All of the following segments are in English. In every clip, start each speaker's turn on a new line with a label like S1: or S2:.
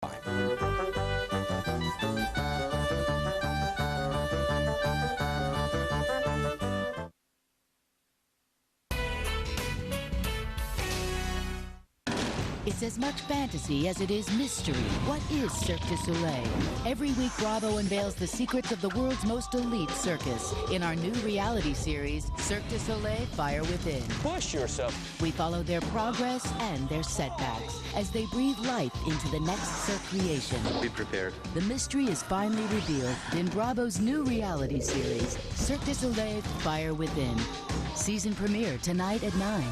S1: It's as much fantasy as it is mystery. What is Cirque du Soleil? Every week, Bravo unveils the secrets of the world's most elite circus. In our new reality series, Cirque du Soleil, Fire Within.
S2: Push yourself.
S1: We follow their progress and their setbacks as they breathe life into the next Cirque creation.
S2: Be prepared.
S1: The mystery is finally revealed in Bravo's new reality series, Cirque du Soleil, Fire Within. Season premiere tonight at 9.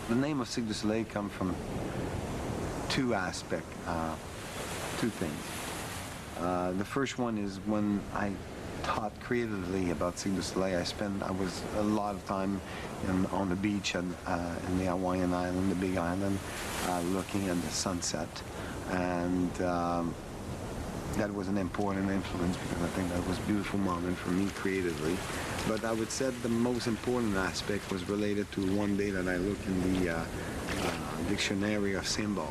S3: The name of Cirque du Soleil comes from two aspects, two things. The first one is when I thought creatively about Cirque du Soleil, I was a lot of time on the beach in the Hawaiian island, the Big Island, looking at the sunset. And that was an important influence because I think that was a beautiful moment for me creatively. But I would say the most important aspect was related to one day that I looked in the dictionary of symbol.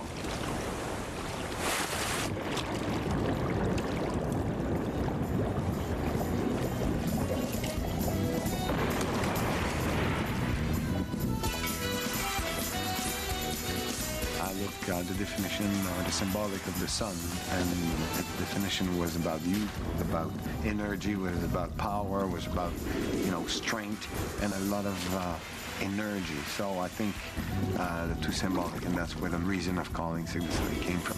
S3: The definition or the symbolic of the sun, and the definition was about youth, about energy, was about power, was about strength, and a lot of energy. So I think the two symbolic, and that's where the reason of calling Cirque du Soleil came from.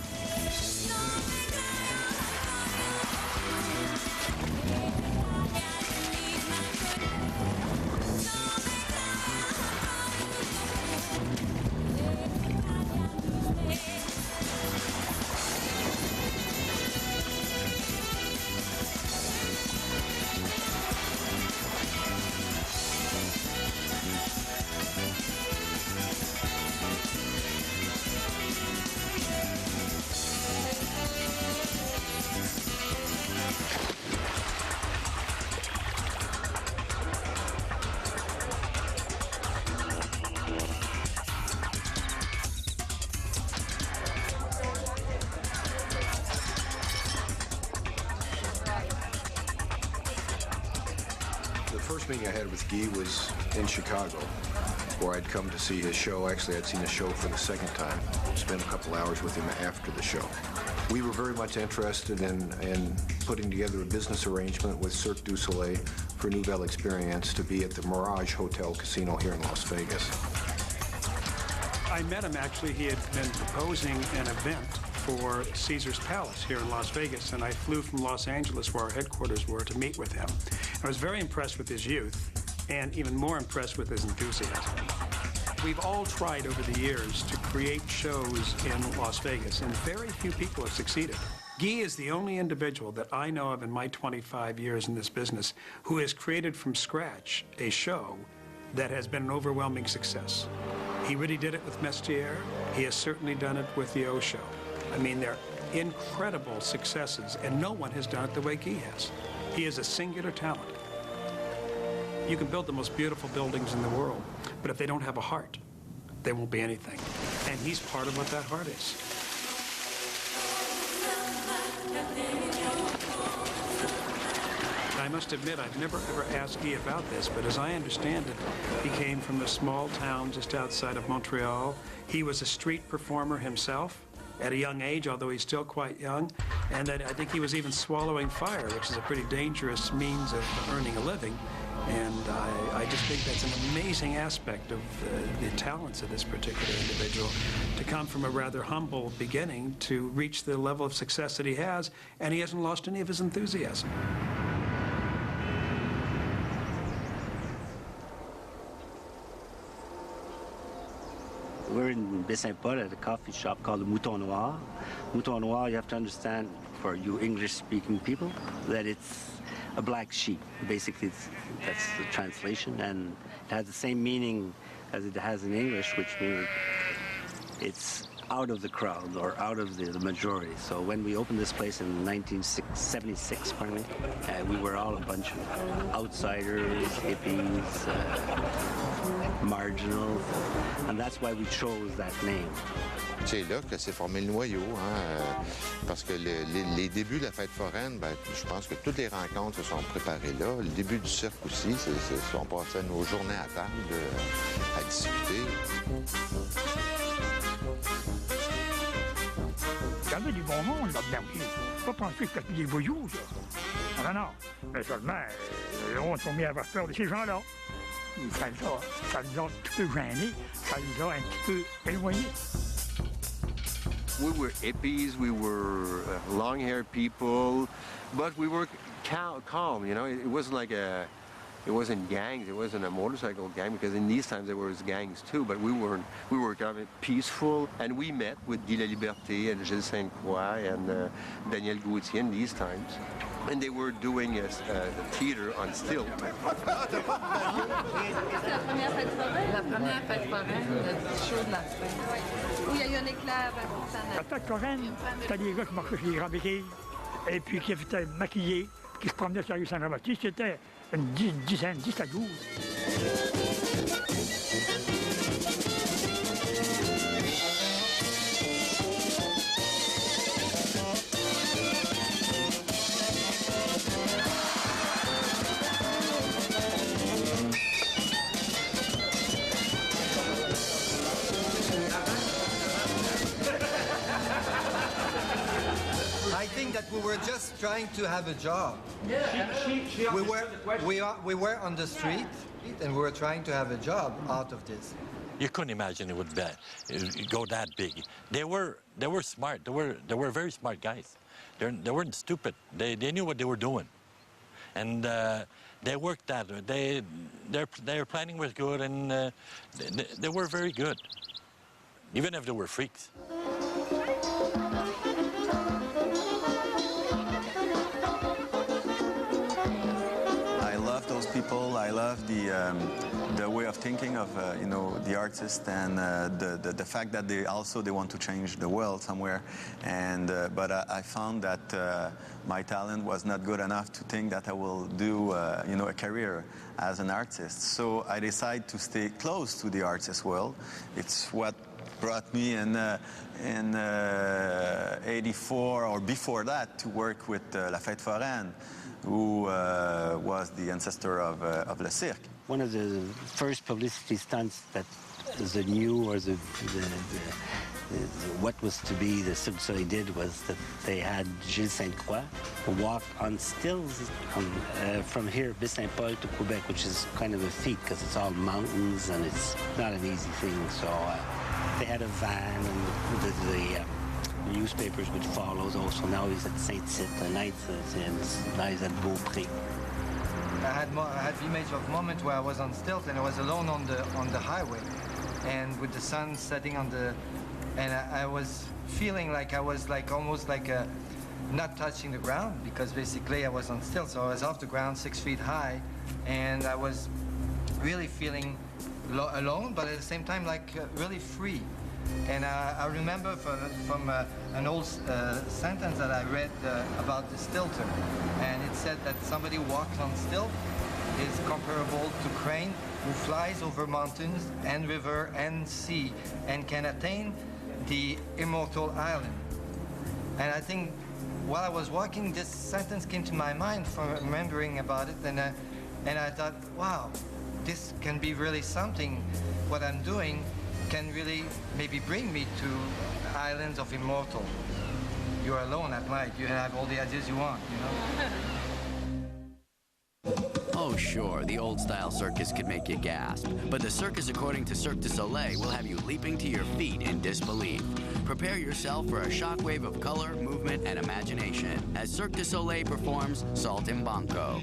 S2: The first meeting I had with Guy was in Chicago, where I'd come to see his show. Actually, I'd seen the show for the second time. Spent a couple hours with him after the show. We were very much interested in putting together a business arrangement with Cirque du Soleil for Nouvelle Experience to be at the Mirage Hotel Casino here in Las Vegas.
S4: I met him, actually. He had been proposing an event for Caesar's Palace here in Las Vegas, and I flew from Los Angeles, where our headquarters were, to meet with him. I was very impressed with his youth, and even more impressed with his enthusiasm. We've all tried over the years to create shows in Las Vegas, and very few people have succeeded. Guy is the only individual that I know of in my 25 years in this business who has created from scratch a show that has been an overwhelming success. He really did it with Mestiere. He has certainly done it with the O Show. I mean, they're incredible successes, and no one has done it the way Guy has. He is a singular talent. You can build the most beautiful buildings in the world, but if they don't have a heart, they won't be anything. And he's part of what that heart is. I must admit, I've never ever asked Guy about this, but as I understand it, he came from a small town just outside of Montreal. He was a street performer himself at a young age, although he's still quite young. And I think he was even swallowing fire, which is a pretty dangerous means of earning a living. And I just think that's an amazing aspect of the talents of this particular individual, to come from a rather humble beginning to reach the level of success that he has, and he hasn't lost any of his enthusiasm.
S5: We're in Baie-Saint-Paul at a coffee shop called the Mouton Noir. Mouton Noir, you have to understand, for you English-speaking people, that it's a black sheep. Basically, that's the translation, and it has the same meaning as it has in English, which means it's out of the crowd or out of the majority. So when we opened this place in 1976, we were all a bunch of outsiders, hippies, marginal, and that's why we chose that name.
S6: C'est là que s'est formé le noyau, hein, parce que les débuts de la fête foraine, ben, je pense que toutes les rencontres se sont préparées là. Le début du cirque aussi, on passait nos journées à table à discuter.
S7: Il y avait du bon monde là-dedans. Faut pas penser que c'était des voyous, ça. Ah non, mais seulement, on s'est mis à avoir peur de ces gens-là. Ça nous a un petit peu gênés, ça nous a un petit peu éloignés.
S8: We were hippies, we were long-haired people, but we were calm, you know. It wasn't like it wasn't gangs, it wasn't a motorcycle gang, because in these times there was gangs too, but we were kind of peaceful, and we met with Guy Laliberté and Gilles Sainte-Croix and Daniel Gauthier in these times. And they were doing a theater on stilt.
S9: C'est la première fête foraine? La première fête foraine, le show de la fête. Où il y a eu un éclair important.
S7: La fête foraine, c'était des gars qui marchaient sur les grands béquilles, et puis qui étaient maquillés, qui se promenaient sur la rue Saint-Jean-Baptiste. C'était une dizaine, 10 à 12.
S10: I think that we were just trying to have a job. We were on the street, street, and we were trying to have a job out of this.
S11: You couldn't imagine it would go that big. They were smart. They were very smart guys. They weren't stupid. They knew what they were doing, and they worked that. Their planning was good, and they were very good, even if they were freaks.
S12: Those people, I love the way of thinking of you know, the artist, and the fact that they want to change the world somewhere. And but I found that my talent was not good enough to think that I will do you know, a career as an artist. So I decided to stay close to the artist world. It's what brought me in '84 or before that to work with La Fête Foraine, who was the ancestor of Le Cirque.
S5: One of the first publicity stunts that the new, or what was to be the Cirque du Soleil did, was that they had Gilles Sainte-Croix walk on stills from here, Baie-Saint-Paul, to Quebec, which is kind of a feat because it's all mountains and it's not an easy thing. So they had a van, and the newspapers would follow those. So now he's at Saint-Tite, tonight, and now he's at Beaupré.
S10: I had the image of moment where I was on stilts and I was alone on the highway, and with the sun setting on the, and I was feeling like I was like almost like not touching the ground, because basically I was on stilts, so I was off the ground 6 feet high, and I was really feeling alone, but at the same time like really free. And I remember from an old sentence that I read about the stilter, and it said that somebody who walks on stilt is comparable to crane who flies over mountains and river and sea and can attain the immortal island. And I think while I was walking, this sentence came to my mind from remembering about it, and I thought, wow, this can be really something. What I'm doing can really maybe bring me to islands of immortal. You're alone at night. You have all the ideas you want, you know?
S13: Oh, sure, the old-style circus could make you gasp. But the circus according to Cirque du Soleil will have you leaping to your feet in disbelief. Prepare yourself for a shockwave of color, movement, and imagination as Cirque du Soleil performs Saltimbanco.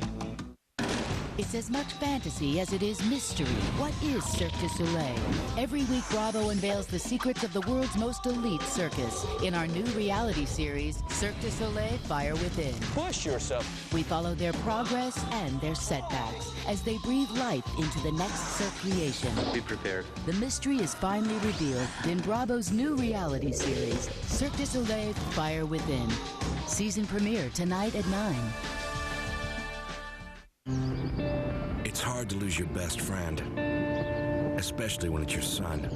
S1: It's as much fantasy as it is mystery. What is Cirque du Soleil? Every week, Bravo unveils the secrets of the world's most elite circus in our new reality series, Cirque du Soleil Fire Within.
S14: Push yourself.
S1: We follow their progress and their setbacks as they breathe life into the next Cirque creation.
S14: Be prepared.
S1: The mystery is finally revealed in Bravo's new reality series, Cirque du Soleil Fire Within. Season premiere tonight at 9.
S15: It's hard to lose your best friend, especially when it's your son.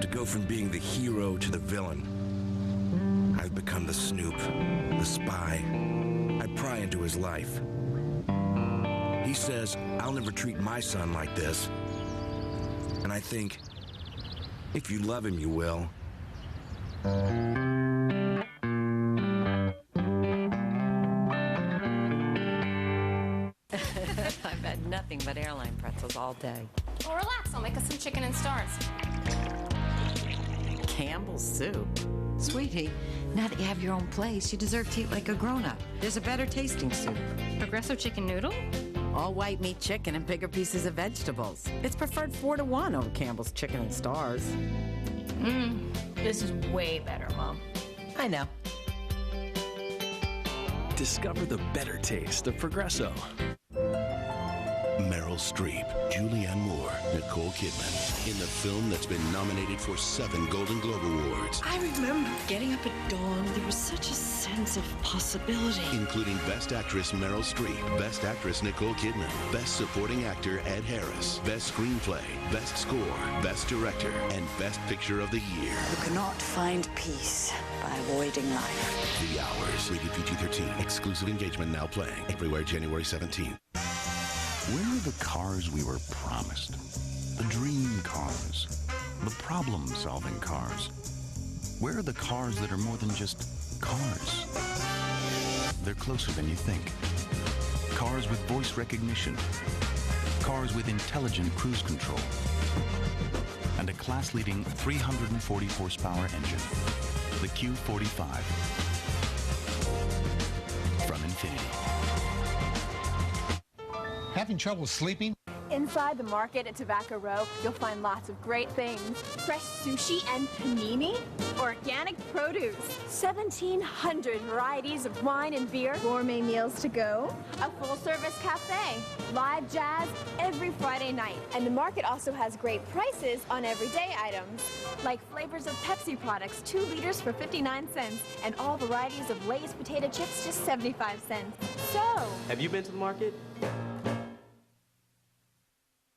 S15: To go from being the hero to the villain. I've become the snoop, the spy. I pry into his life. He says, I'll never treat my son like this. And I think, if you love him, you will.
S16: I've had nothing but airline pretzels all day.
S17: Well, relax. I'll make us some chicken and stars.
S16: Campbell's soup? Sweetie, now that you have your own place, you deserve to eat like a grown-up. There's a better tasting soup.
S17: Progresso chicken noodle?
S16: All white meat chicken and bigger pieces of vegetables. It's preferred 4-to-1 over Campbell's chicken and stars.
S17: This is way better, Mom.
S16: I know.
S18: Discover the better taste of Progresso.
S19: Meryl Streep, Julianne Moore, Nicole Kidman, in the film that's been nominated for 7 Golden Globe Awards.
S20: I remember getting up at dawn. There was such a sense of possibility.
S19: Including Best Actress Meryl Streep, Best Actress Nicole Kidman, Best Supporting Actor Ed Harris, Best Screenplay, Best Score, Best Director, and Best Picture of the Year.
S20: You cannot find peace by avoiding life.
S19: The Hours, rated PG-13. Exclusive engagement now playing. Everywhere January 17th.
S21: Where are the cars we were promised? The dream cars. The problem-solving cars. Where are the cars that are more than just cars? They're closer than you think. Cars with voice recognition. cars with intelligent cruise control, and a class-leading 340 horsepower engine, the Q45 from Infiniti.
S14: Having trouble sleeping?
S22: Inside the market at Tobacco Row, you'll find lots of great things. Fresh sushi and panini, organic produce, 1,700 varieties of wine and beer, gourmet meals to go, a full-service cafe, live jazz every Friday night. And the market also has great prices on everyday items, like flavors of Pepsi products, 2 liters for 59 cents, and all varieties of Lay's potato chips, just 75 cents. So,
S23: have you been to the market?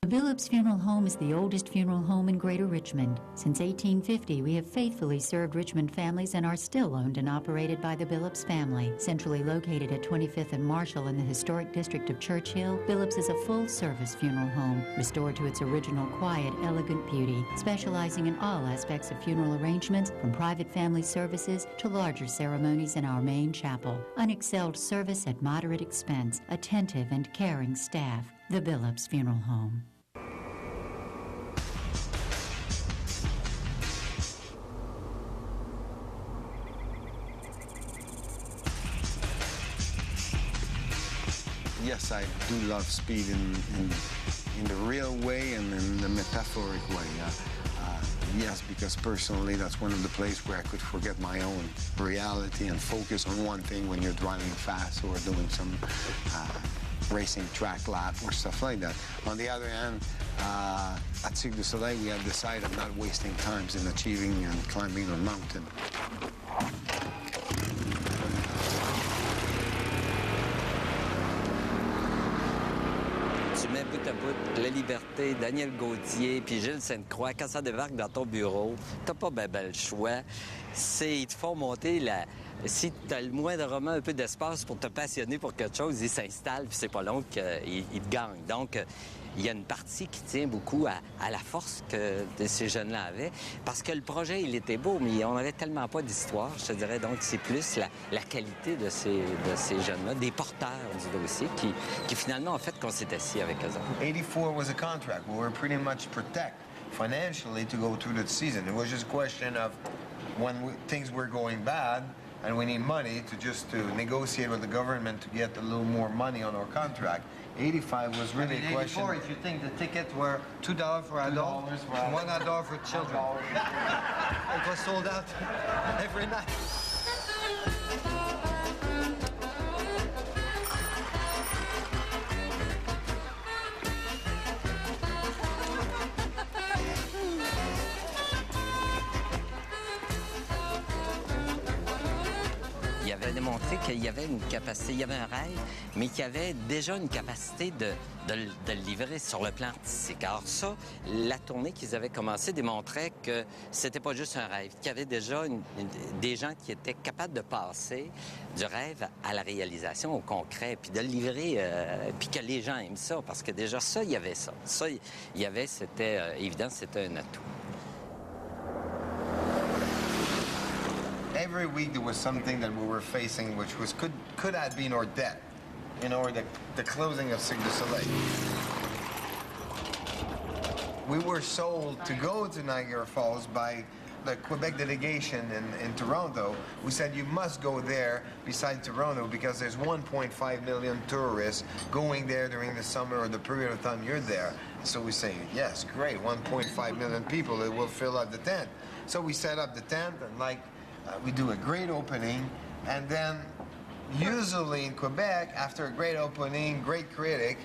S1: The Billups Funeral Home is the oldest funeral home in Greater Richmond. Since 1850, we have faithfully served Richmond families and are still owned and operated by the Billups family. Centrally located at 25th and Marshall in the historic district of Churchill, Billups is a full-service funeral home, restored to its original quiet, elegant beauty, specializing in all aspects of funeral arrangements, from private family services to larger ceremonies in our main chapel. Unexcelled service at moderate expense, attentive and caring staff. The Billups Funeral Home.
S3: Yes, I do love speed in the real way and in the metaphoric way. Yes, because personally, that's one of the places where I could forget my own reality and focus on one thing when you're driving fast or doing some racing track lap or stuff like that. On the other hand, at Cirque du Soleil, we have decided not wasting times in achieving and climbing a mountain.
S24: Tu mets bout à bout La Liberté, Daniel Gauthier, puis Gilles Sainte-Croix, quand ça débarque dans ton bureau, t'as pas ben le choix. Ils te font monter la... Si tu as le moindrement un peu d'espace pour te passionner pour quelque chose, ils s'installent, puis c'est pas long qu'ils te gagnent. Donc, il y a une partie qui tient beaucoup à la force que ces jeunes-là avaient, parce que le projet, il était beau, mais on n'avait tellement pas d'histoire, je te dirais. Donc, c'est plus la qualité de ces jeunes-là, des porteurs du dossier, qui finalement ont fait qu'on s'est assis avec eux autres.
S3: 84 was a contract. We were pretty much protected financially to go through the season. It was just a question of when things were going bad, and we need money to negotiate with the government to get a little more money on our contract. 85 was really a question.
S10: 84, if you think the tickets were $2 for adults, $1 for children. It was sold out every night.
S24: Il avait démontré qu'il y avait une capacité, il y avait un rêve, mais qu'il y avait déjà une capacité de le livrer sur le plan artistique. Alors ça, la tournée qu'ils avaient commencé démontrait que c'était pas juste un rêve, qu'il y avait déjà des gens qui étaient capables de passer du rêve à la réalisation, au concret, puis de le livrer, puis que les gens aiment ça, parce que déjà ça, il y avait ça. Ça, il y avait, c'était évident, c'était un atout.
S3: Every week there was something that we were facing which was could have been our debt, or the closing of Cirque du Soleil. We were sold to go to Niagara Falls by the Quebec delegation in Toronto. We said you must go there beside Toronto because there's 1.5 million tourists going there during the summer or the period of time you're there. So we say, yes, great, 1.5 million people, it will fill up the tent. So we set up the tent and we do a great opening, and then usually in Quebec, after a great opening, great critic,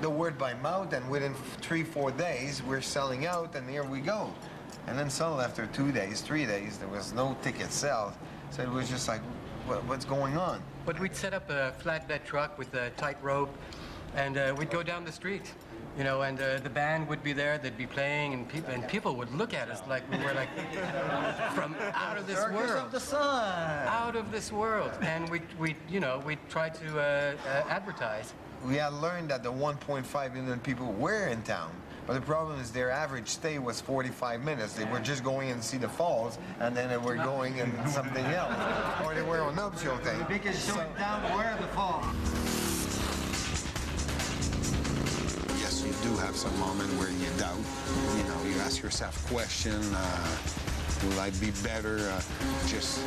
S3: the word by mouth, and within 3-4 days, we're selling out, and here we go. And then suddenly, after 2 days, 3 days, there was no ticket sales. So it was just like, what's going on?
S25: But we'd set up a flatbed truck with a tight rope, and we'd go down the street. And the band would be there, they'd be playing, and people would look at us like we were like from out of this world.
S10: Circus of the Sun!
S25: Out of this world. And we tried to advertise.
S3: We had learned that the 1.5 million people were in town, but the problem is their average stay was 45 minutes. They were just going in to see the falls, and then they were going in something else. Or they were on nuptial thing.
S10: The biggest show in town were the falls.
S2: Yes,
S3: do have some moment where you doubt. You know, you ask yourself question, will I be better just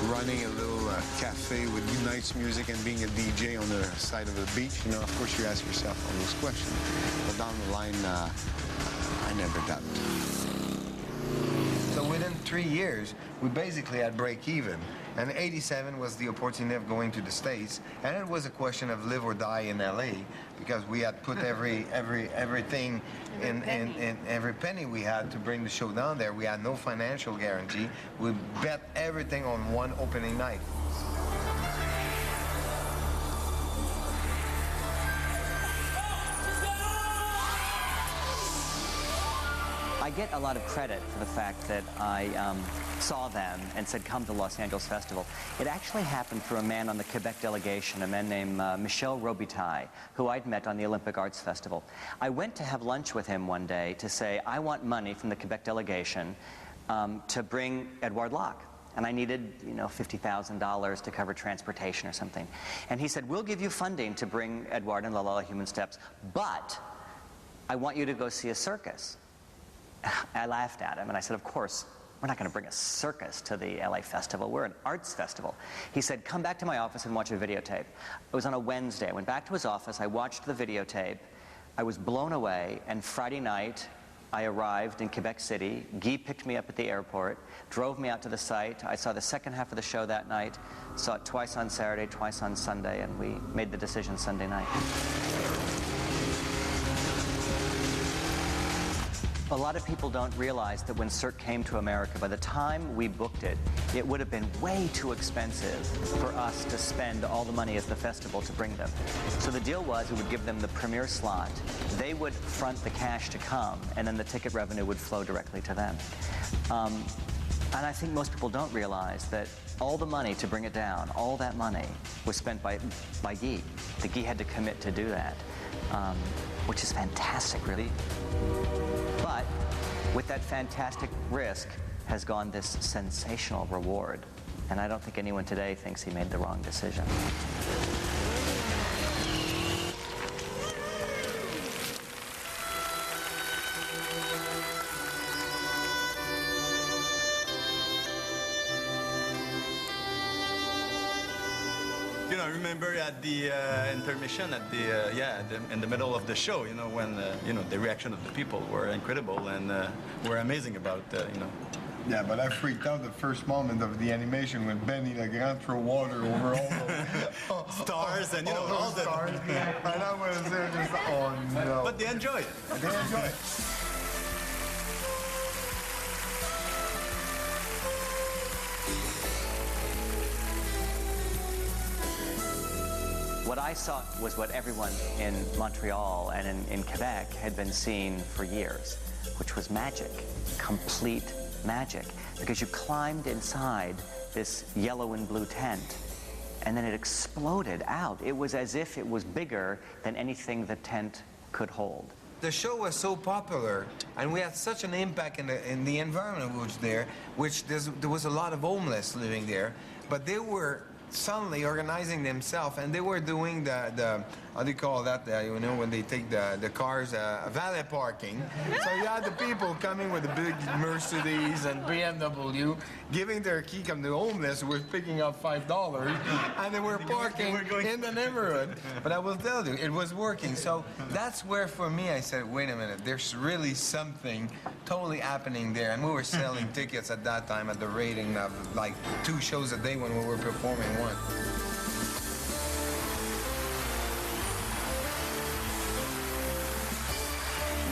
S3: running a little cafe with nice music and being a DJ on the side of the beach? You know, of course you ask yourself all those questions. But down the line, I never doubt.
S10: So within 3 years, we basically had break even. And 87 was the opportunity of going to the States. And it was a question of live or die in LA, because we had put everything in every penny we had to bring the show down there. We had no financial guarantee. We bet everything on one opening night.
S4: I get a lot of credit for the fact that I saw them and said, come to Los Angeles Festival. It actually happened through a man on the Quebec delegation, a man named Michel Robitaille, who I'd met on the Olympic Arts Festival. I went to have lunch with him one day to say, I want money from the Quebec delegation to bring Edouard Locke. And I needed, you know, $50,000 to cover transportation or something. And he said, we'll give you funding to bring Edouard and La La Human Steps, but I want you to go see a circus. I laughed at him and I said, of course, we're not going to bring a circus to the LA Festival. We're an arts festival. He said, come back to my office and watch a videotape. It was on a Wednesday. I went back to his office. I watched the videotape. I was blown away. And Friday night, I arrived in Quebec City. Guy picked me up at the airport, drove me out to the site. I saw the second half of the show that night, saw it twice on Saturday, twice on Sunday, and we made the decision Sunday night. A lot of people don't realize that when Cirque came to America, by the time we booked it, it would have been way too expensive for us to spend all the money as the festival to bring them. So the deal was we would give them the premiere slot, they would front the cash to come, and then the ticket revenue would flow directly to them. And I think most people don't realize that all the money to bring it down, all that money was spent by Guy. The Guy had to commit to do that, which is fantastic, really. But with that fantastic risk has gone this sensational reward. And I don't think anyone today thinks he made the wrong decision.
S12: You know, I remember at the intermission, in the middle of the show, you know, when the reaction of the people were incredible and were amazing about, you know.
S3: Yeah, but I freaked out the first moment of the animation when Benny Legrand threw water over all those
S12: stars and, you know, all the
S3: stars. And I was there just, oh no.
S12: But they enjoy it.
S3: They enjoy it.
S4: What I saw was what everyone in Montreal and in Quebec had been seeing for years, which was magic, complete magic, because you climbed inside this yellow and blue tent, and then it exploded out. It was as if it was bigger than anything the tent could hold.
S10: The show was so popular, and we had such an impact in the environment which there was a lot of homeless living there, but they were suddenly organizing themselves, and they were doing the how do you call that, you know, when they take the cars, valet parking. So you had the people coming with the big Mercedes and BMW, giving their key to the homeless who were picking up $5, and they were parking in the neighborhood. But I will tell you, it was working. So that's where, for me, I said, wait a minute, there's really something totally happening there. And we were selling tickets at that time at the rating of like 2 shows a day when we were performing one.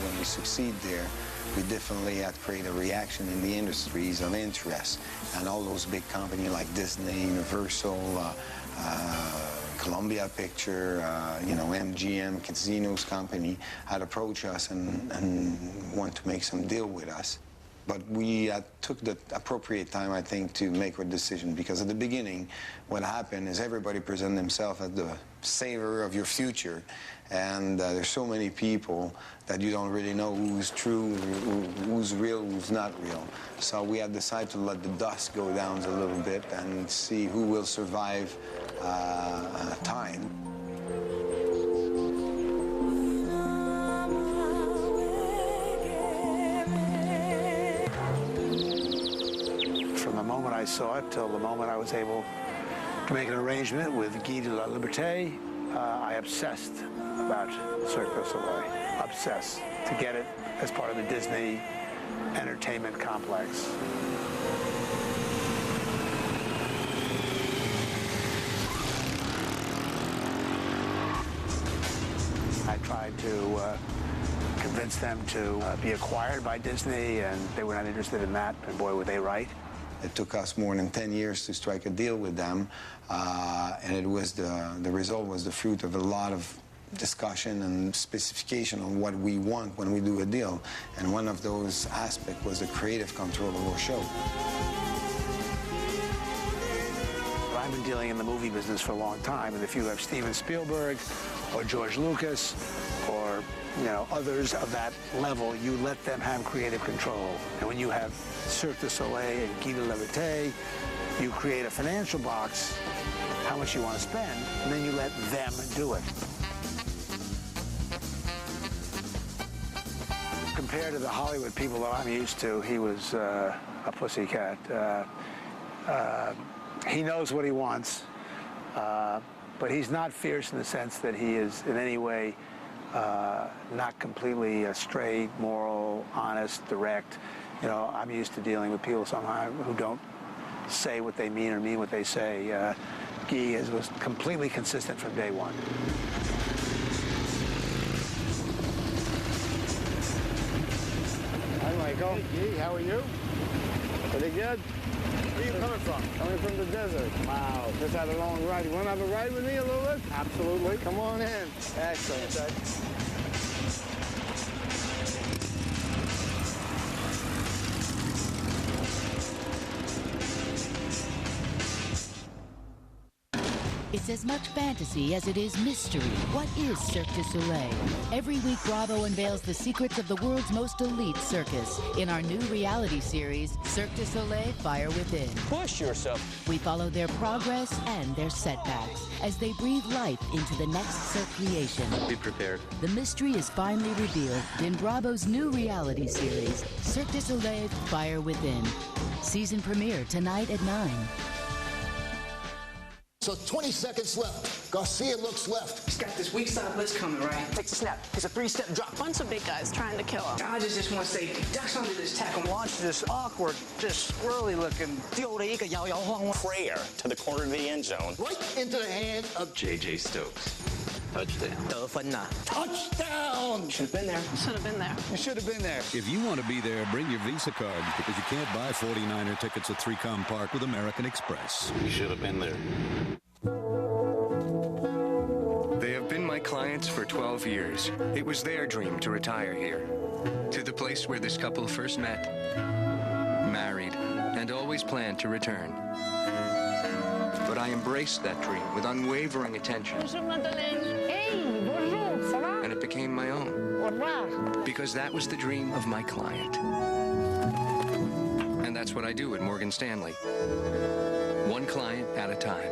S3: When we succeed there, we definitely had to create a reaction in the industries of interest. And all those big companies like Disney, Universal, Columbia Picture, you know, MGM, Casinos Company had approached us and want to make some deal with us. But we took the appropriate time, I think, to make our decision, because at the beginning, what happened is everybody present themselves as the savior of your future, and there's so many people that you don't really know who's true, who's real, who's not real. So we had decided to let the dust go down a little bit and see who will survive time.
S6: moment I saw it till the moment I was able to make an arrangement with Guy de la Liberté. I obsessed about Cirque du Soleil. Obsessed to get it as part of the Disney entertainment complex. I tried to convince them to be acquired by Disney, and they were not interested in that, and boy, were they right.
S3: It took us more than 10 years to strike a deal with them, and it was the result was the fruit of a lot of discussion and specification on what we want when we do a deal, and one of those aspects was the creative control of our show.
S6: I've been dealing in the movie business for a long time, and if you have Steven Spielberg or George Lucas or others of that level, you let them have creative control. And when you have Cirque du Soleil and Guy de la Liberté, you create a financial box, how much you want to spend, and then you let them do it. Compared to the Hollywood people that I'm used to, he was a pussycat. He knows what he wants, but he's not fierce in the sense that he is in any way not completely straight, moral, honest, direct. I'm used to dealing with people somehow who don't say what they mean or mean what they say. Guy was completely consistent from day one.
S7: Hi, Michael. Hey, Guy, how are you? Pretty good. Where are you coming from? Coming from the desert. Wow, just had a long ride. You want to have a ride with me a little bit? Absolutely. Come on in. Excellent.
S1: It's as much fantasy as it is mystery. What is Cirque du Soleil? Every week, Bravo unveils the secrets of the world's most elite circus in our new reality series, Cirque du Soleil, Fire Within.
S8: Push yourself.
S1: We follow their progress and their setbacks as they breathe life into the next Cirque creation.
S8: Be prepared.
S1: The mystery is finally revealed in Bravo's new reality series, Cirque du Soleil, Fire Within. Season premiere tonight at 9.
S9: So 20 seconds left. Garcia looks left.
S23: He's got this weak side blitz coming, right? Takes a snap. It's a 3-step drop.
S26: Bunch of big guys trying to kill him.
S23: Dodges this one safety. Ducks under this tackle. Launch this awkward, just squirrely looking
S8: prayer to the corner of the end zone.
S9: Right into the hand of
S8: J.J. Stokes. Touchdown.
S9: touchdown.
S23: Should have been there.
S26: Should have been there.
S9: You should have been there.
S27: If you want to be there, bring your Visa card, because you can't buy 49er tickets at 3Com Park with American Express.
S8: You should have been there.
S28: They have been my clients for 12 years. It was their dream to retire here, to the place where this couple first met, married, and always planned to return. But I embraced that dream with unwavering attention. And it became my own. Because that was the dream of my client. And that's what I do at Morgan Stanley. One client at a time.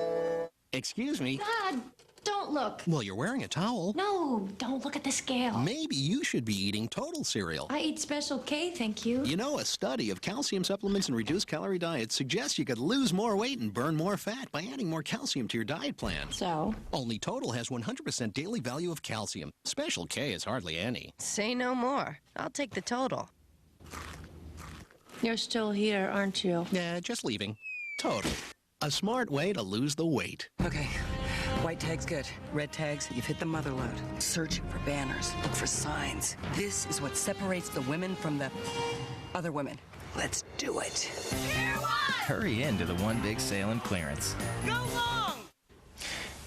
S29: Excuse me?
S26: Dad, don't look.
S29: Well, you're wearing a towel.
S26: No, don't look at the scale.
S29: Maybe you should be eating Total cereal.
S26: I eat Special K, thank you.
S29: You know, a study of calcium supplements and reduced calorie diets suggests you could lose more weight and burn more fat by adding more calcium to your diet plan.
S26: So?
S29: Only Total has 100% daily value of calcium. Special K is hardly any.
S26: Say no more. I'll take the Total. You're still here, aren't you?
S29: Yeah, just leaving. Total. A smart way to lose the weight.
S23: Okay. White tag's good. Red tags, you've hit the mother load. Search for banners. Look for signs. This is what separates the women from the other women. Let's do it.
S30: Hurry into the one big sale and clearance.
S26: Go long!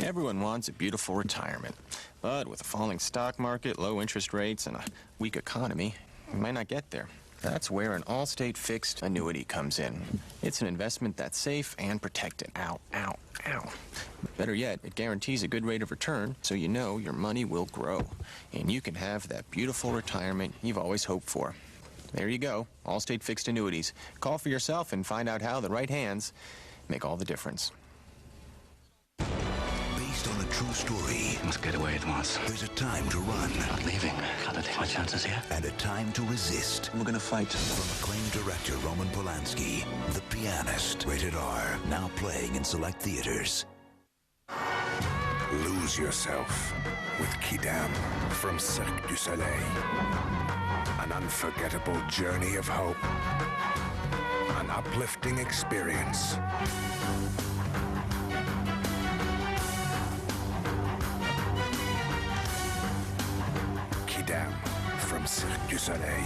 S31: Everyone wants a beautiful retirement. But with a falling stock market, low interest rates, and a weak economy, you might not get there. That's where an Allstate fixed annuity comes in. It's an investment that's safe and protected. Ow, ow, ow. Better yet, it guarantees a good rate of return, so you know your money will grow. And you can have that beautiful retirement you've always hoped for. There you go, Allstate fixed annuities. Call for yourself and find out how the right hands make all the difference.
S19: Based on a true story.
S5: Must get away at once.
S19: There's a time to run.
S5: Not leaving. Gotta take my chances here.
S19: And a time to resist.
S5: We're gonna fight.
S19: From acclaimed director Roman Polanski, The Pianist, rated R, now playing in select theaters.
S11: Lose yourself with Kidam from Cirque du Soleil. An unforgettable journey of hope. An uplifting experience. Kidam from Cirque du Soleil.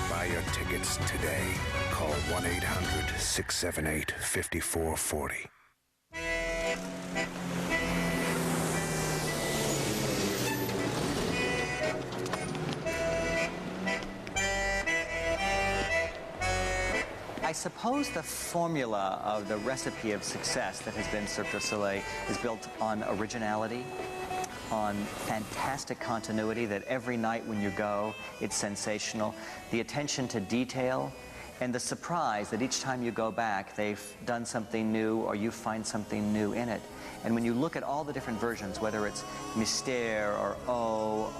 S11: Buy your tickets today. Call 1-800-678-5440.
S4: I suppose the formula of the recipe of success that has been Cirque du Soleil is built on originality, on fantastic continuity, that every night when you go, it's sensational, the attention to detail, and the surprise that each time you go back, they've done something new or you find something new in it. And when you look at all the different versions, whether it's Mystère or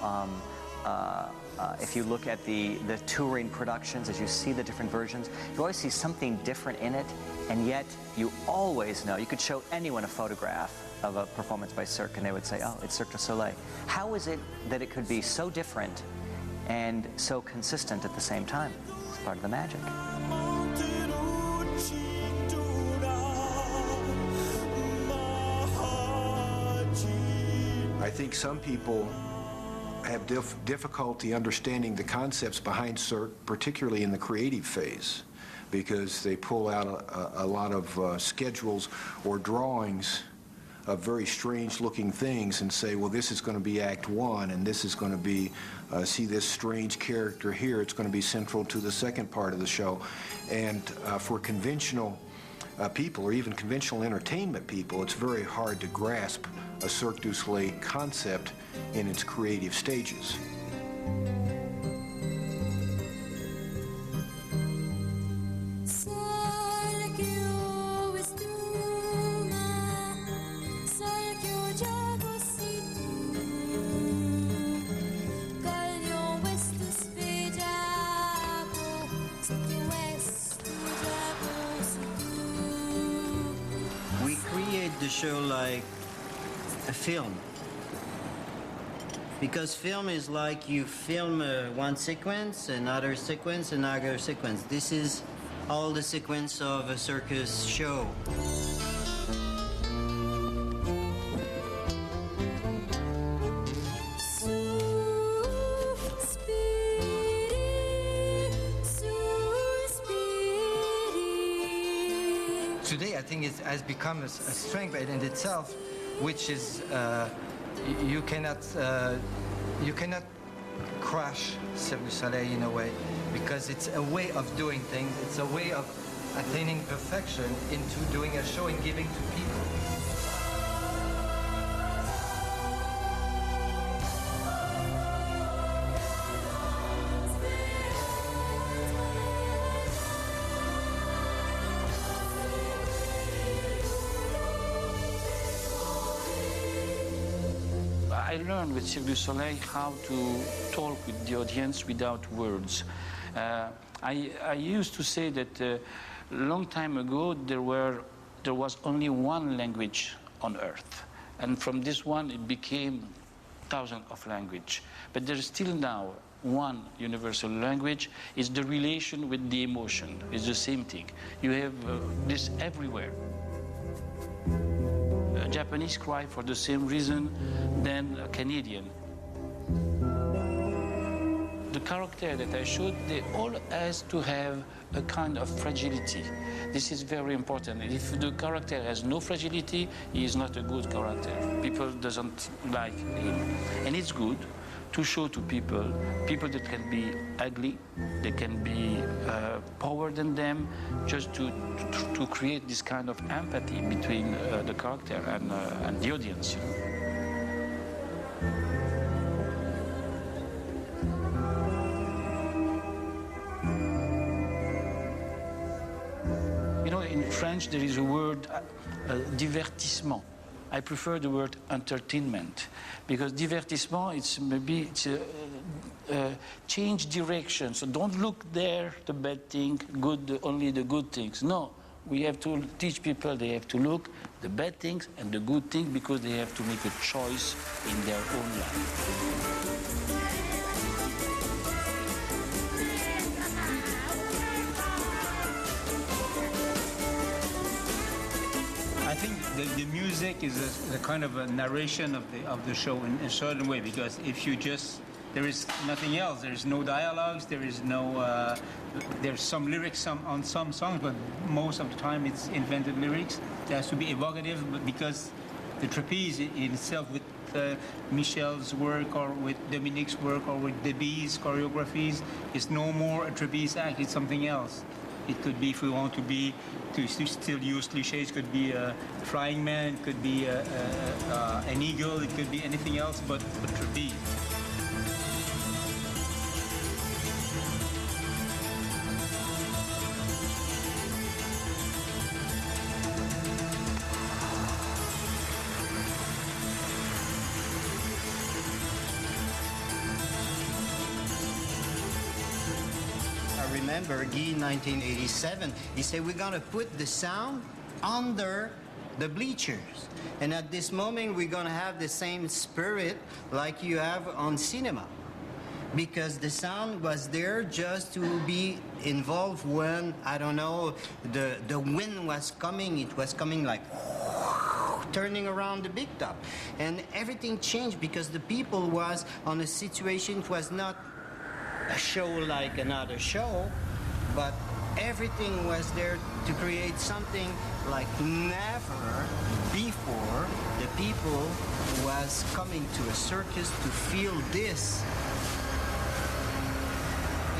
S4: if you look at the touring productions, as you see the different versions, you always see something different in it, and yet you always know. You could show anyone a photograph of a performance by Cirque, and they would say, oh, it's Cirque du Soleil. How is it that it could be so different and so consistent at the same time? It's part of the magic.
S2: I think some people have difficulty understanding the concepts behind Cirque, particularly in the creative phase, because they pull out a lot of schedules or drawings of very strange-looking things and say, well, this is going to be Act 1, and this is going to be, see this strange character here, it's going to be central to the second part of the show. And for conventional people, or even conventional entertainment people, it's very hard to grasp a Cirque du Soleil concept in its creative stages.
S13: We create the show like a film. Because film is like you film one sequence, another sequence, another sequence. This is all the sequence of a circus show.
S10: Today, I think it has become a strength in itself, which is you cannot crush Cirque du Soleil in a way, because it's a way of doing things. It's a way of attaining perfection into doing a show and giving to people.
S14: I learned with Cirque du Soleil how to talk with the audience without words. I used to say that a long time ago there was only one language on earth, and from this one it became thousands of languages. But there is still now one universal language. Is the relation with the emotion. It's the same thing. You have this everywhere. Japanese cry for the same reason than a Canadian. The character that I showed, they all has to have a kind of fragility. This is very important. If the character has no fragility, he is not a good character. People doesn't like him. And it's good to show to people that can be ugly, they can be power than them, just to create this kind of empathy between the character and the audience. You know, in French there is a word, divertissement. I prefer the word entertainment, because divertissement, it's change direction. So don't look there, the bad thing, only the good things. No, we have to teach people they have to look the bad things and the good things, because they have to make a choice in their own life.
S3: I think the music is a kind of a narration of the show in a certain way, because if you just, there is nothing else. There is no dialogues. There is no. There's some lyrics on some songs, but most of the time it's invented lyrics. It has to be evocative, but because the trapeze in itself, with Michel's work or with Dominique's work or with Debbie's choreographies, is no more a trapeze act. It's something else. It could be, if we want to still use cliches, could be a flying man, it could be an eagle, it could be anything else but trapeze.
S13: Remember, Guy, 1987, he said, we're going to put the sound under the bleachers. And at this moment, we're going to have the same spirit like you have on cinema. Because the sound was there just to be involved when, I don't know, the wind was coming. It was coming like turning around the big top. And everything changed because the people was on a situation. It was not a show like another show, but everything was there to create something like never before. The people was coming to a circus to feel this.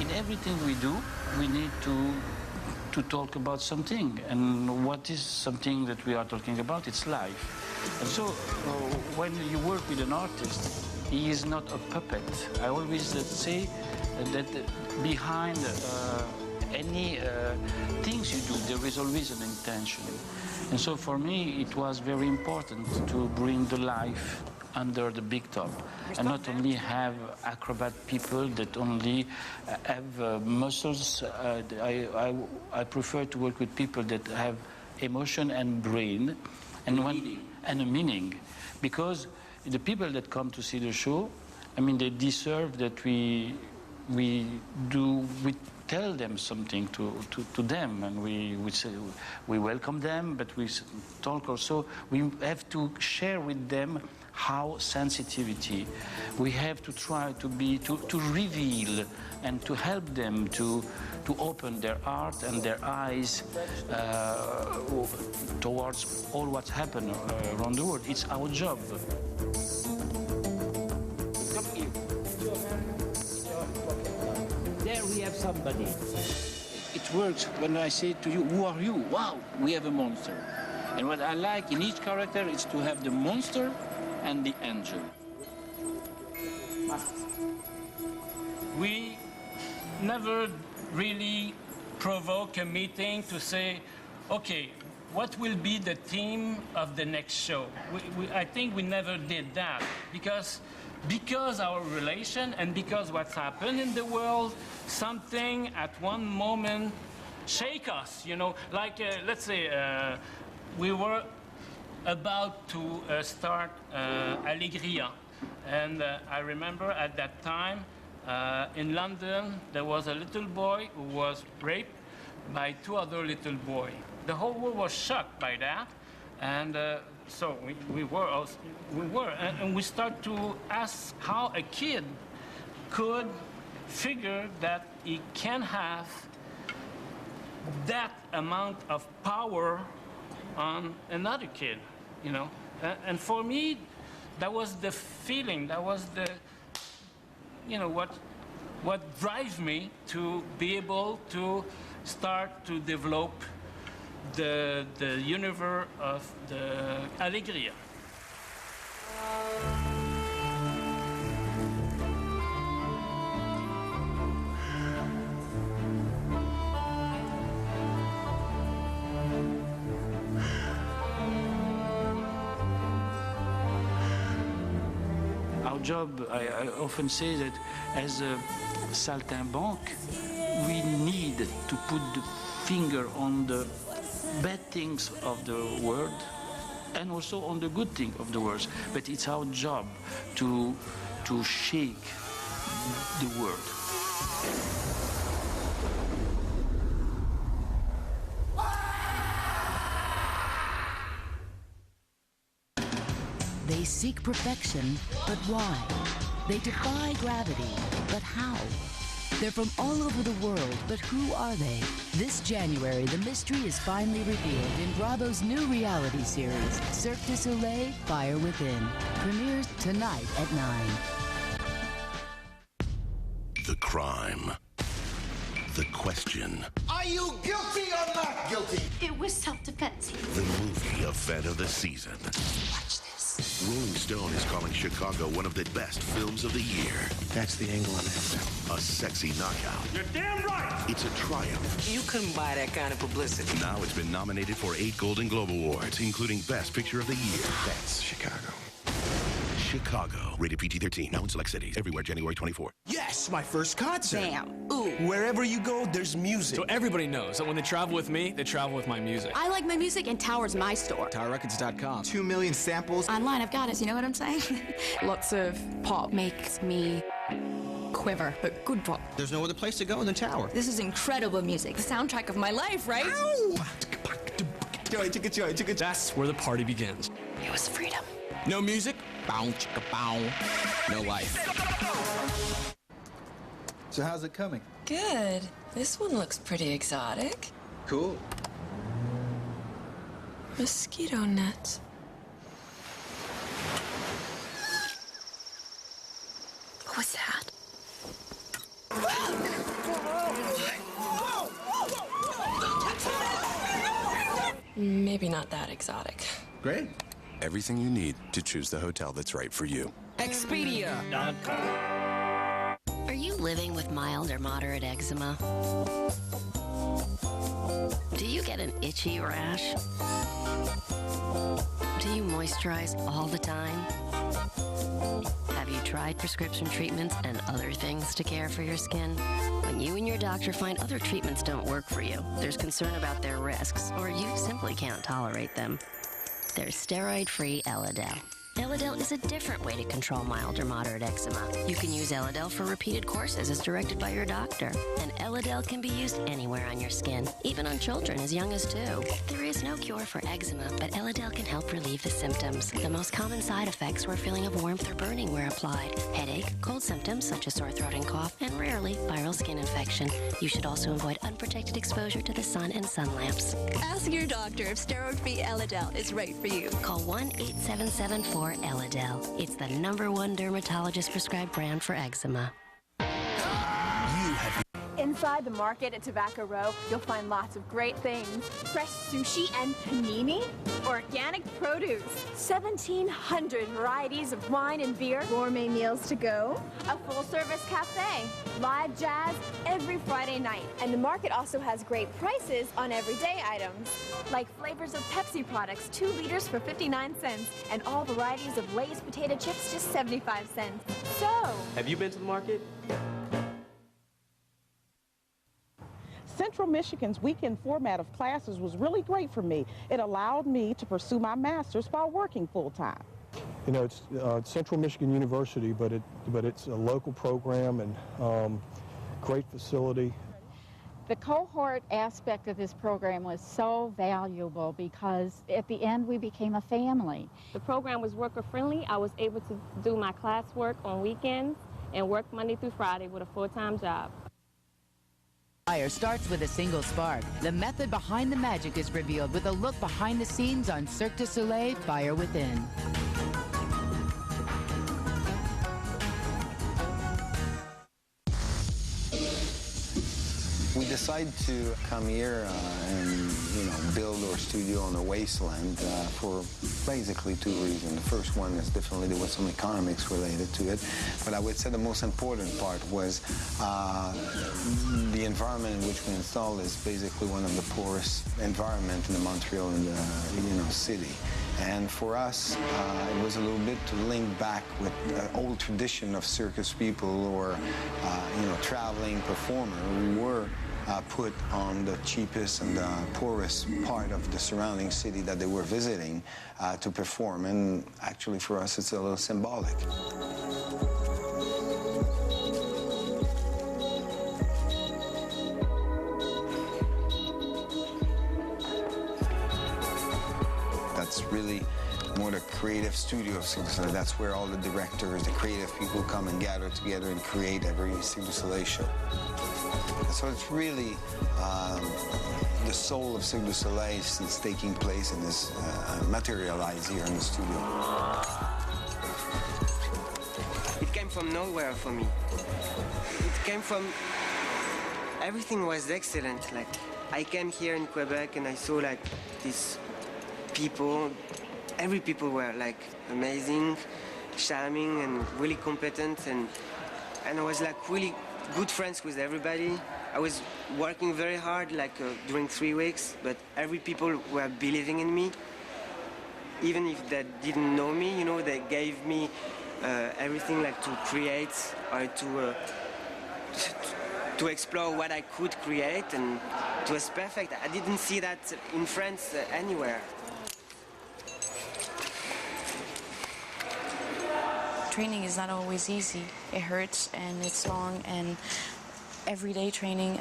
S14: In everything we do, we need to talk about something. And what is something that we are talking about? It's life. And so when you work with an artist, he is not a puppet. I always say that behind any things you do, there is always an intention. And so for me, it was very important to bring the life under the big top, and not only have acrobat people that only have muscles. I prefer to work with people that have emotion and brain, and a meaning, because the people that come to see the show, I mean, they deserve that we tell them something to them, and we say, we welcome them, but we talk also. We have to share with them how sensitivity. We have to try to reveal and to help them to open their heart and their eyes towards all what's happened around the world. It's our job. There we have somebody. It works when I say to you, who are you? Wow, we have a monster. And what I like in each character is to have the monster and the angel.
S12: We never really provoke a meeting to say, okay, what will be the theme of the next show? I think we never did that because our relation and because what's happened in the world, something at one moment shake us, you know, like let's say we were about to start Allegria, and I remember at that time in London there was a little boy who was raped by two other little boys. The whole world was shocked by that, and so we we start to ask how a kid could figure that he can have that amount of power on another kid, you know. And for me, that was the feeling, that was the, you know, what drives me to be able to start to develop the universe of the Allegria.
S14: job. I often say that as a saltimbanque, we need to put the finger on the bad things of the world and also on the good thing of the world. But it's our job to shake the world.
S1: They seek perfection, but why? They defy gravity, but how? They're from all over the world, but who are they? This January, the mystery is finally revealed in Bravo's new reality series, Cirque du Soleil, Fire Within. Premieres tonight at 9.
S19: The crime. The question.
S9: Are you guilty or not guilty?
S26: It was self-defense.
S19: The movie event of the season.
S26: Watch this.
S19: Rolling Stone is calling Chicago one of the best films of the year.
S11: That's the angle I'm at.
S19: A sexy knockout.
S11: You're damn right!
S19: It's a triumph.
S6: You couldn't buy that kind of publicity.
S19: Now it's been nominated for 8 Golden Globe Awards, including Best Picture of the Year.
S11: That's Chicago.
S19: Chicago. Rated PG-13. Now in select cities. Everywhere January 24th.
S7: Yes, my first concert.
S26: Damn. Ooh.
S7: Wherever you go, there's music.
S15: So everybody knows that when they travel with me, they travel with my music.
S26: I like my music, and Tower's my store.
S7: TowerRecords.com. 2 million samples.
S26: Online, I've got it. You know what I'm saying? Lots of pop makes me quiver, but good pop.
S7: There's no other place to go than Tower.
S26: This is incredible music. The soundtrack of my life, right?
S7: Ow!
S15: That's where the party begins.
S26: It was freedom.
S7: No music? Bow, chicka, bow. No life.
S10: So how's it coming?
S26: Good. This one looks pretty exotic.
S10: Cool.
S26: Mosquito nets. What was that? Maybe not that exotic.
S7: Great.
S31: Everything you need to choose the hotel that's right for you.
S7: Expedia.com.
S26: Are you living with mild or moderate eczema? Do you get an itchy rash? Do you moisturize all the time? Have you tried prescription treatments and other things to care for your skin? When you and your doctor find other treatments don't work for you, there's concern about their risks, or you simply can't tolerate them. There's steroid-free Elidel. Elidel is a different way to control mild or moderate eczema. You can use Elidel for repeated courses as directed by your doctor. And Elidel can be used anywhere on your skin, even on children as young as 2. There is no cure for eczema, but Elidel can help relieve the symptoms. The most common side effects were a feeling of warmth or burning where applied, headache, cold symptoms such as sore throat and cough, and rarely viral skin infection. You should also avoid unprotected exposure to the sun and sun lamps. Ask your doctor if steroid-free Elidel is right for you. Call 1-877-4-ELIDEL. It's the #1 dermatologist-prescribed brand for eczema.
S16: Inside the market at Tobacco Row, you'll find lots of great things. Fresh sushi and panini, organic produce, 1,700 varieties of wine and beer, gourmet meals to go, a full-service cafe, live jazz every Friday night. And the market also has great prices on everyday items, like flavors of Pepsi products, 2 liters for 59 cents, and all varieties of Lay's potato chips, just 75 cents. So,
S17: have you been to the market?
S18: Central Michigan's weekend format of classes was really great for me. It allowed me to pursue my master's while working full-time.
S20: You know, it's Central Michigan University, but it's a local program and great facility.
S21: The cohort aspect of this program was so valuable because at the end we became a family.
S22: The program was worker-friendly. I was able to do my classwork on weekends and work Monday through Friday with a full-time job.
S1: Fire starts with a single spark. The method behind the magic is revealed with a look behind the scenes on Cirque du Soleil, Fire Within.
S24: We decided to come here and, build our studio on a wasteland for basically 2 reasons. The first one is definitely there was some economics related to it, but I would say the most important part was the environment in which we installed is basically one of the poorest environments in the Montreal city. And for us, it was a little bit to link back with the old tradition of circus people or, traveling performer. We were put on the cheapest and the poorest part of the surrounding city that they were visiting to perform. And actually for us, it's a little symbolic. That's really more the creative studio of Cirque du Soleil. That's where all the directors, the creative people come and gather together and create every Cirque du Soleil show. So it's really the soul of Cirque du Soleil is taking place and is materialized here in the studio.
S2: It came from nowhere for me. It came from... Everything was excellent. Like, I came here in Quebec and I saw like these people, every people were like amazing, charming and really competent, and I was like really good friends with everybody. I was working very hard like during 3 weeks, but every people were believing in me. Even if they didn't know me, you know, they gave me everything like to create or to explore what I could create, and it was perfect. I didn't see that in France anywhere.
S4: Training is not always easy. It hurts and it's long, and everyday training,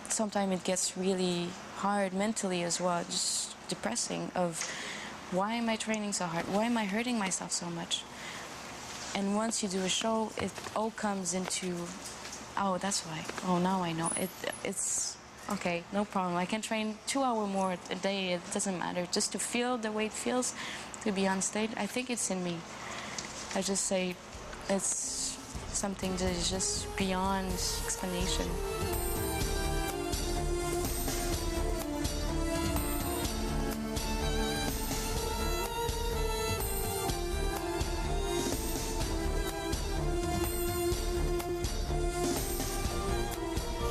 S4: sometimes it gets really hard mentally as well, just depressing of why am I training so hard? Why am I hurting myself so much? And once you do a show, it all comes into, oh, that's why. Oh, now I know. It's okay, no problem. I can train 2 hours more a day. It doesn't matter. Just to feel the way it feels to be on stage, I think it's in me. I just say it's something that is just beyond explanation.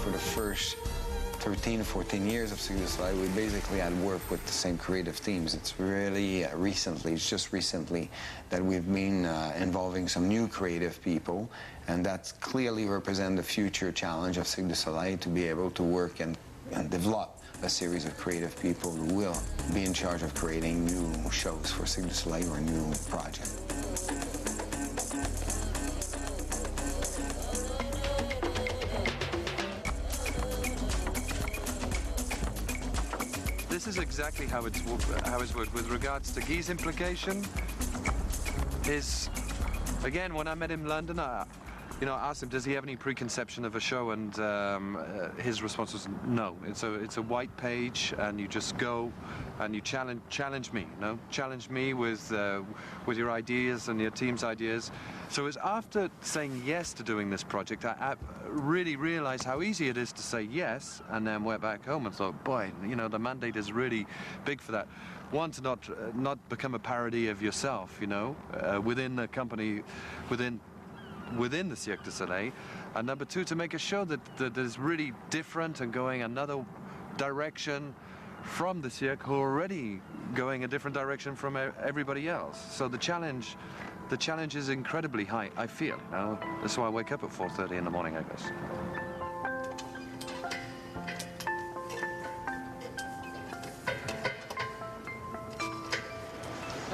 S24: For the first 13, 14 years of Cirque du Soleil, we basically had worked with the same creative teams. It's really recently, it's just recently that we've been involving some new creative people, and that clearly represents the future challenge of Cirque du Soleil, to be able to work and develop a series of creative people who will be in charge of creating new shows for Cirque du Soleil or a new project.
S5: This is exactly how it's worked. With regards to Guy's implication, again, when I met him in London, I asked him, does he have any preconception of a show? And his response was no. It's a white page, and you just go and you challenge me. Challenge me with your ideas and your team's ideas. So it's after saying yes to doing this project, I really realized how easy it is to say yes, and then went back home and thought, boy, the mandate is really big for that. One, to not become a parody of yourself, within the company, within the Cirque du Soleil, and number two, to make a show that is really different and going another direction from the Cirque, who are already going a different direction from everybody else. So the challenge is incredibly high, I feel. That's why I wake up at 4:30 in the morning, I guess.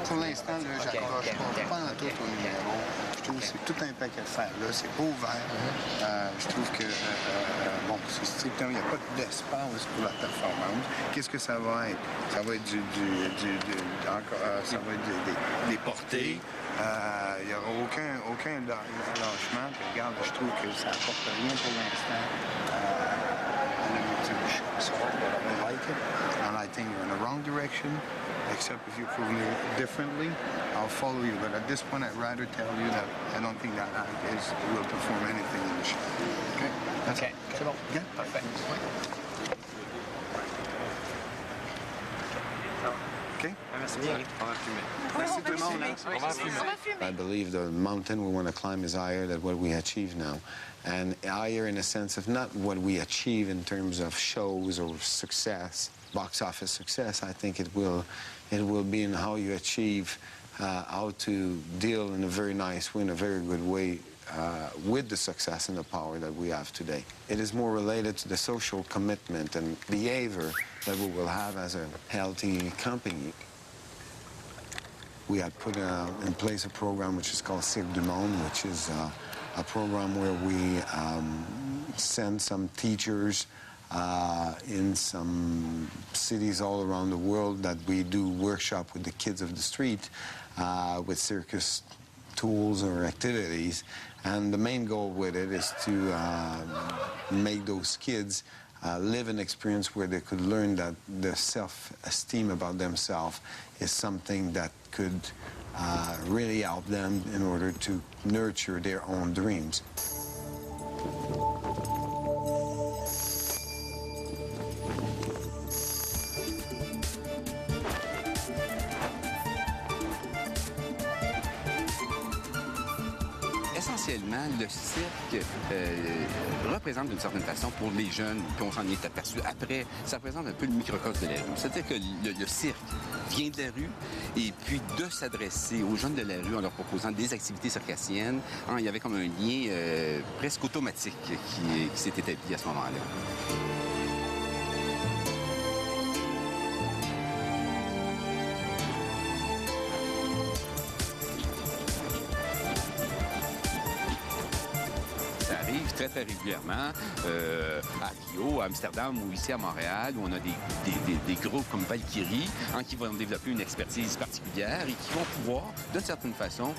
S24: Pour l'instant, j'accroche pas en tout au numéro. Je trouve que c'est tout un paquet de faire. Là, c'est pas ouvert. Je trouve que, c'est strict, il n'y a pas d'espace pour la performance. Qu'est-ce que ça va être? Ça va être ça va être des portées. Il n'y aura aucun lâchement. Puis, regarde, je trouve que ça apporte rien pour l'instant. So I like it, and I think you're in the wrong direction, except if you prove me differently, I'll follow you. But at this point, I'd rather tell you that I don't think that act will perform anything in the show. Okay? That's okay. C'est bon. Yeah? Perfect. Okay? Merci bien. On va fumer. Merci tout le monde. On va fumer. I believe the mountain we want to climb is higher than what we achieve now. And higher in a sense of not what we achieve in terms of shows or success, box office success. I think it will be in how you achieve, how to deal in a very nice way, in a very good way, with the success and the power that we have today. It is more related to the social commitment and behavior that we will have as a healthy company. We had put in place a program which is called Cirque du Monde, which is a program where we send some teachers in some cities all around the world that we do workshop with the kids of the street with circus tools or activities. And the main goal with it is to make those kids live an experience where they could learn that the self-esteem about themselves is something that could really help them in order to nurture their own dreams.
S3: Essentiellement, le cirque représente d'une certaine façon pour les jeunes, puis on s'en est aperçu après, ça représente un peu le microcosme de la rue. C'est-à-dire que le cirque vient de la rue, et puis de s'adresser aux jeunes de la rue en leur proposant des activités circassiennes, il y avait comme un lien presque automatique qui s'est établi à ce moment-là. Très régulièrement à Rio, à Amsterdam ou ici à Montréal, où on a des groupes comme Valkyrie qui vont développer une expertise particulière et qui vont pouvoir, d'une certaine façon,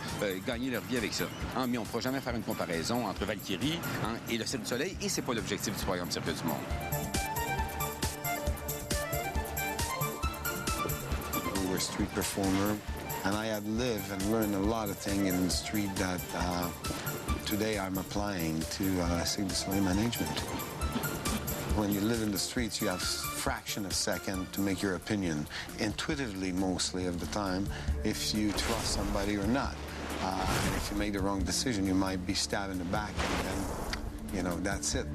S3: gagner leur vie avec ça. Mais on ne pourra jamais faire une comparaison entre Valkyrie et le Cirque du Soleil, et c'est pas l'objectif du programme Cirque du Monde.
S24: We were street performer, and I had lived and learned a lot of things in the street that today I'm applying to Cirque du Soleil management. When you live in the streets, you have a fraction of a second to make your opinion, intuitively mostly of the time, if you trust somebody or not. And if you make the wrong decision, you might be stabbed in the back, and then, you know, that's it.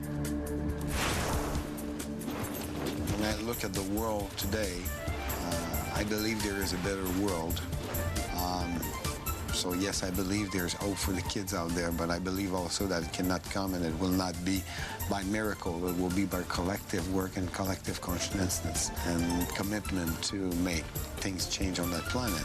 S24: When I look at the world today, I believe there is a better world. So yes, I believe there's hope for the kids out there, but I believe also that it cannot come and it will not be by miracle. It will be by collective work and collective consciousness and commitment to make things change on that planet.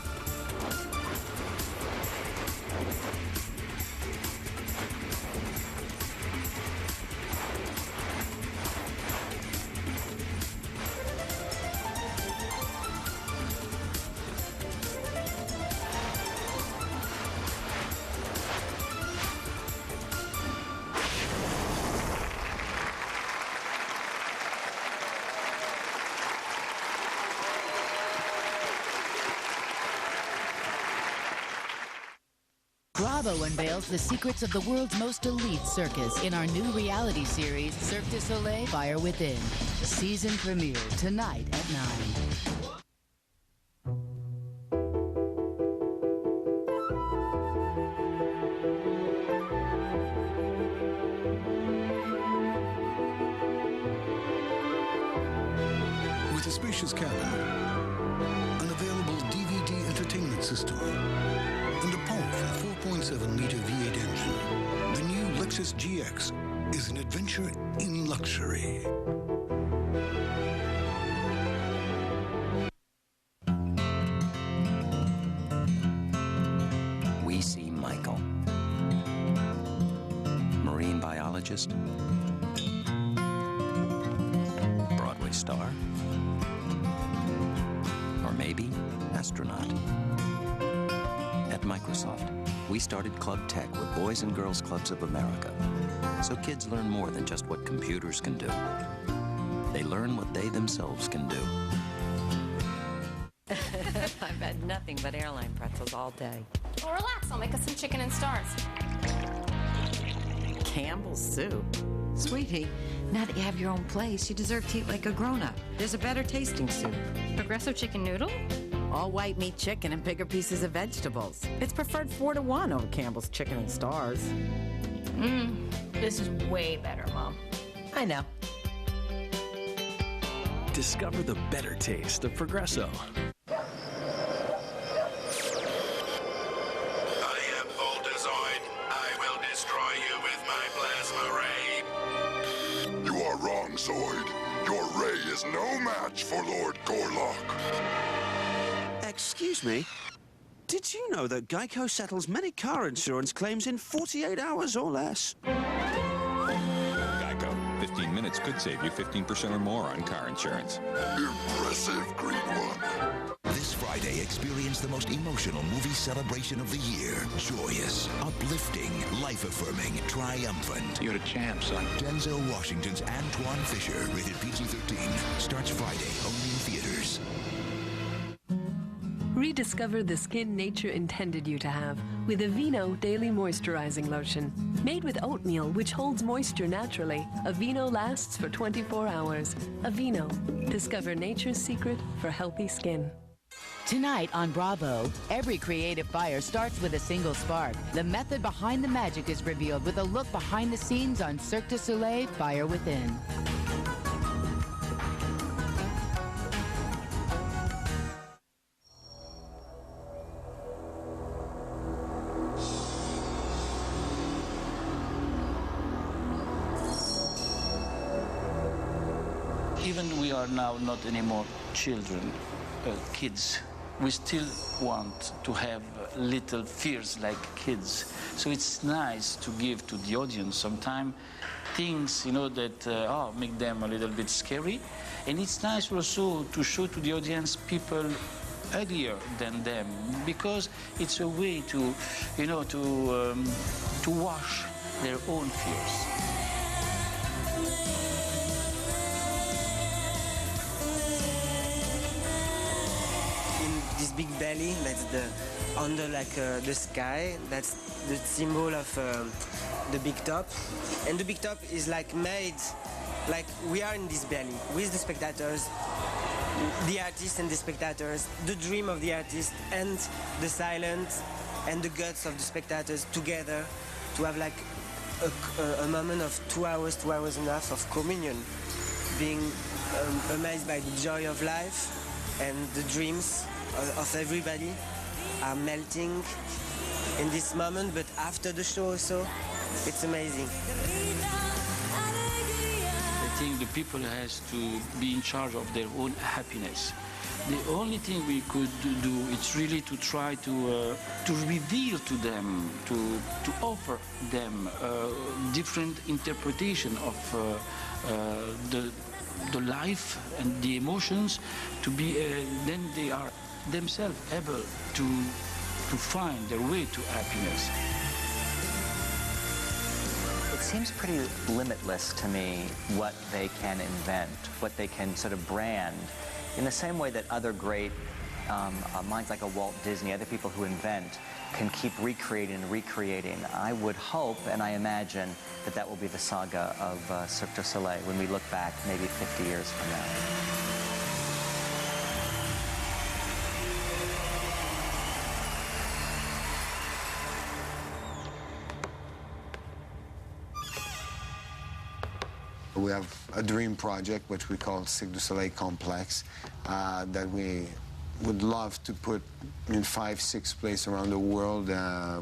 S1: Bravo unveils the secrets of the world's most elite circus in our new reality series, Cirque du Soleil Fire Within. Season premiere tonight at 9.
S8: With a spacious cabin, an available DVD entertainment system, and a powerful 4.7-liter V8 engine, the new Lexus GX is an adventure in luxury.
S12: We see Michael, marine biologist, Broadway star, or maybe astronaut. At Microsoft, we started Club Tech with Boys and Girls Clubs of America, so kids learn more than just what computers can do. They learn what they themselves can do.
S13: I've had nothing but airline pretzels all day.
S17: Well, relax, I'll make us some chicken and stars.
S13: Campbell's soup? Sweetie, now that you have your own place, you deserve to eat like a grown-up. There's a better tasting soup.
S17: Progresso chicken noodle?
S13: All white meat chicken and bigger pieces of vegetables. It's preferred 4-to-1 over Campbell's Chicken and Stars.
S17: This is way better, Mom.
S13: I know.
S15: Discover the better taste of Progresso.
S6: I am Voltazoid. I will destroy you with my plasma ray.
S9: You are wrong, Zoid. Your ray is no match for Lord Gorlock.
S11: Excuse me? Did you know that Geico settles many car insurance claims in 48 hours or less?
S14: Geico. 15 minutes could save you 15% or more on car insurance.
S9: Impressive, Green One.
S19: This Friday, experience the most emotional movie celebration of the year. Joyous, uplifting, life-affirming, triumphant.
S14: You're a champ, son.
S19: Denzel Washington's Antoine Fisher, rated PG-13. Starts Friday, only in theaters.
S31: Rediscover the skin nature intended you to have with Aveeno Daily Moisturizing Lotion. Made with oatmeal, which holds moisture naturally, Aveeno lasts for 24 hours. Aveeno. Discover nature's secret for healthy skin.
S1: Tonight on Bravo, every creative fire starts with a single spark. The method behind the magic is revealed with a look behind the scenes on Cirque du Soleil Fire Within.
S23: Even we are now not anymore children, kids. We still want to have little fears like kids. So it's nice to give to the audience sometimes things, that make them a little bit scary. And it's nice also to show to the audience people uglier than them, because it's a way to, to wash their own fears.
S2: This big belly, that's under the sky, that's the symbol of the big top. And the big top is made, we are in this belly with the spectators, the artists and the spectators, the dream of the artist and the silence and the guts of the spectators together to have a moment of 2 hours, 2 hours and a half of communion, being amazed by the joy of life and the dreams of everybody are melting in this moment, but after the show also, it's amazing.
S23: I think the people has to be in charge of their own happiness. The only thing we could do is really to try to reveal to them, to offer them different interpretation of the life and the emotions, to be then they are themselves able to find their way to happiness.
S25: It seems pretty limitless to me what they can invent, what they can sort of brand, in the same way that other great minds like a Walt Disney, other people who invent, can keep recreating and recreating. I would hope and I imagine that that will be the saga of Cirque du Soleil when we look back maybe 50 years from now.
S24: We have a dream project, which we call Cirque du Soleil Complex, that we would love to put in 5-6 places around the world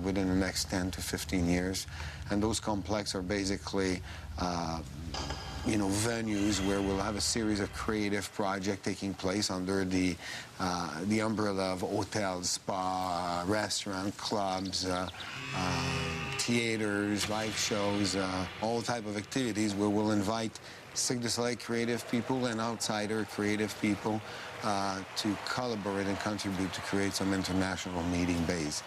S24: within the next 10 to 15 years. And those complexes are basically, venues where we'll have a series of creative projects taking place under the umbrella of hotels, spa, restaurant, clubs, theaters, live shows, all type of activities where we'll invite Cirque du Soleil creative people and outsider creative people to collaborate and contribute to create some international meeting base.